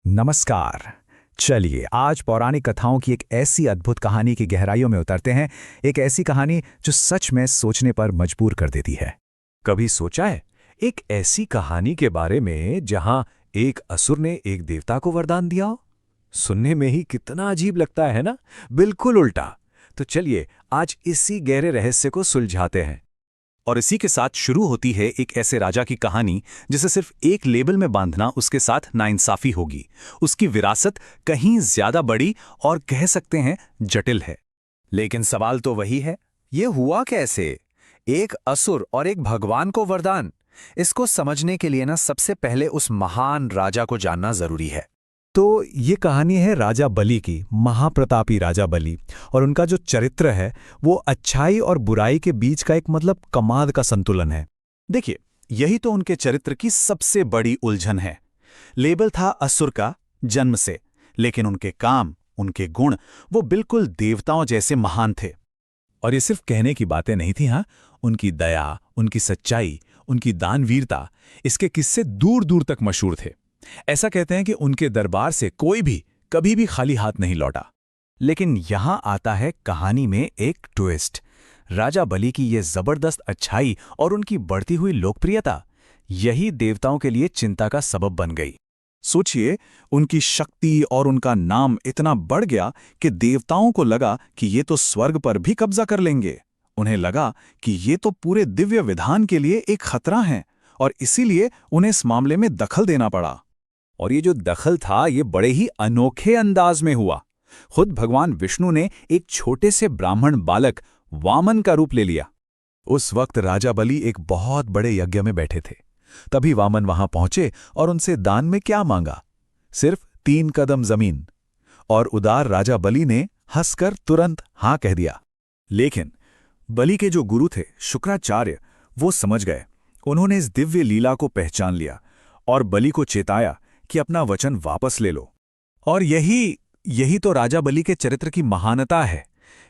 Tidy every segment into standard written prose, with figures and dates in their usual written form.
नमस्कार। चलिए आज पौराणिक कथाओं की एक ऐसी अद्भुत कहानी की गहराइयों में उतरते हैं। एक ऐसी कहानी जो सच में सोचने पर मजबूर कर देती है। कभी सोचा है एक ऐसी कहानी के बारे में जहां एक असुर ने एक देवता को वरदान दिया हो? सुनने में ही कितना अजीब लगता है ना। बिल्कुल उल्टा। तो चलिए आज इसी गहरे रहस्य को सुलझाते हैं। और इसी के साथ शुरू होती है एक ऐसे राजा की कहानी जिसे सिर्फ एक लेबल में बांधना उसके साथ नाइंसाफी होगी। उसकी विरासत कहीं ज्यादा बड़ी और कह सकते हैं जटिल है। लेकिन सवाल तो वही है, ये हुआ कैसे? एक असुर और एक भगवान को वरदान। इसको समझने के लिए ना सबसे पहले उस महान राजा को जानना जरूरी है। तो ये कहानी है राजा बलि की, महाप्रतापी राजा बलि। और उनका जो चरित्र है वो अच्छाई और बुराई के बीच का एक कमाल का संतुलन है। देखिए, यही तो उनके चरित्र की सबसे बड़ी उलझन है। लेबल था असुर का जन्म से, लेकिन उनके काम, उनके गुण वो बिल्कुल देवताओं जैसे महान थे। और ये सिर्फ कहने की बातें नहीं थी। हाँ, उनकी दया, उनकी सच्चाई, उनकी दानवीरता, इसके किस्से दूर दूर तक मशहूर थे। ऐसा कहते हैं कि उनके दरबार से कोई भी कभी भी खाली हाथ नहीं लौटा। लेकिन यहां आता है कहानी में एक ट्विस्ट। राजा बलि की ये जबरदस्त अच्छाई और उनकी बढ़ती हुई लोकप्रियता, यही देवताओं के लिए चिंता का सबब बन गई। सोचिए, उनकी शक्ति और उनका नाम इतना बढ़ गया कि देवताओं को लगा कि ये तो स्वर्ग पर भी कब्जा कर लेंगे। उन्हें लगा कि ये तो पूरे दिव्य विधान के लिए एक खतरा है और इसीलिए उन्हें इस मामले में दखल देना पड़ा। और ये जो दखल था ये बड़े ही अनोखे अंदाज में हुआ। खुद भगवान विष्णु ने एक छोटे से ब्राह्मण बालक वामन का रूप ले लिया। उस वक्त राजा बलि एक बहुत बड़े यज्ञ में बैठे थे। तभी वामन वहां पहुंचे और उनसे दान में क्या मांगा? सिर्फ 3 कदम जमीन। और उदार राजा बलि ने हंसकर तुरंत हां कह दिया। लेकिन बलि के जो गुरु थे शुक्राचार्य, वो समझ गए। उन्होंने इस दिव्य लीला को पहचान लिया और बलि को चेताया कि अपना वचन वापस ले लो। और यही तो राजा बलि के चरित्र की महानता है।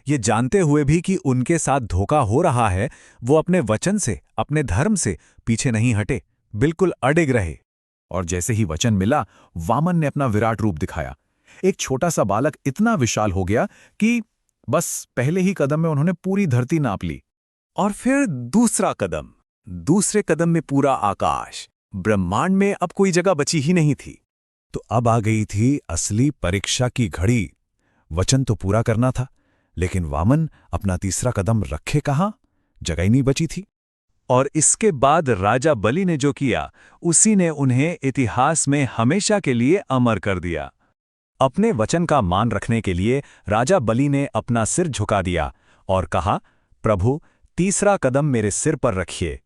ये जानते हुए भी कि उनके साथ धोखा हो रहा है, वो अपने वचन से, अपने धर्म से पीछे नहीं हटे, बिल्कुल अडिग रहे। और जैसे ही वचन मिला, वामन ने अपना विराट रूप दिखाया। एक छोटा सा बालक इतना विशाल हो गया कि बस पहले ही कदम में उन्होंने पूरी धरती नाप ली। और फिर दूसरे कदम में पूरा आकाश। ब्रह्मांड में अब कोई जगह बची ही नहीं थी। तो अब आ गई थी असली परीक्षा की घड़ी। वचन तो पूरा करना था, लेकिन वामन अपना तीसरा कदम रखे कहां? जगह ही नहीं बची थी। और इसके बाद राजा बलि ने जो किया, उसी ने उन्हें इतिहास में हमेशा के लिए अमर कर दिया। अपने वचन का मान रखने के लिए राजा बलि ने अपना सिर झुका दिया और कहा, प्रभु, तीसरा कदम मेरे सिर पर रखिए।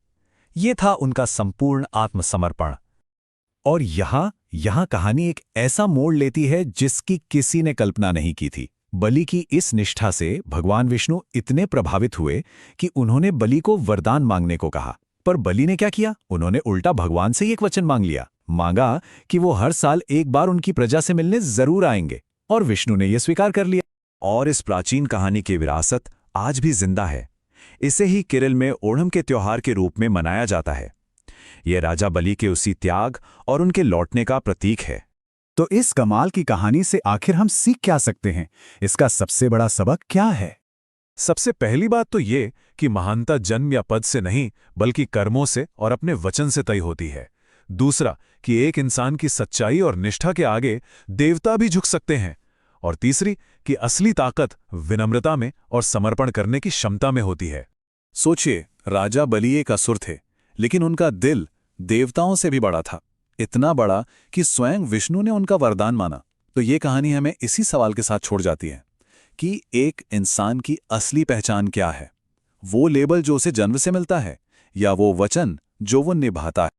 ये था उनका संपूर्ण आत्मसमर्पण। और यहां कहानी एक ऐसा मोड़ लेती है जिसकी किसी ने कल्पना नहीं की थी। बलि की इस निष्ठा से भगवान विष्णु इतने प्रभावित हुए कि उन्होंने बलि को वरदान मांगने को कहा। पर बलि ने क्या किया? उन्होंने उल्टा भगवान से ही एक वचन मांग लिया। मांगा कि वो हर साल एक बार उनकी प्रजा से मिलने जरूर आएंगे, और विष्णु ने यह स्वीकार कर लिया। और इस प्राचीन कहानी की विरासत आज भी जिंदा है। इसे ही केरल में ओणम के त्योहार के रूप में मनाया जाता है। यह राजा बलि के उसी त्याग और उनके लौटने का प्रतीक है। तो इस कमाल की कहानी से आखिर हम सीख क्या सकते हैं? इसका सबसे बड़ा सबक क्या है? सबसे पहली बात तो ये कि महानता जन्म या पद से नहीं, बल्कि कर्मों से और अपने वचन से तय होती है। दूसरा कि एक इंसान की सच्चाई और निष्ठा के आगे देवता भी झुक सकते हैं। और तीसरी कि असली ताकत विनम्रता में और समर्पण करने की क्षमता में होती है। सोचिए, राजा बलि एक असुर थे, लेकिन उनका दिल देवताओं से भी बड़ा था। इतना बड़ा कि स्वयं विष्णु ने उनका वरदान माना। तो ये कहानी हमें इसी सवाल के साथ छोड़ जाती है कि एक इंसान की असली पहचान क्या है? वो लेबल जो उसे जन्म से मिलता है, या वो वचन जो वो निभाता है?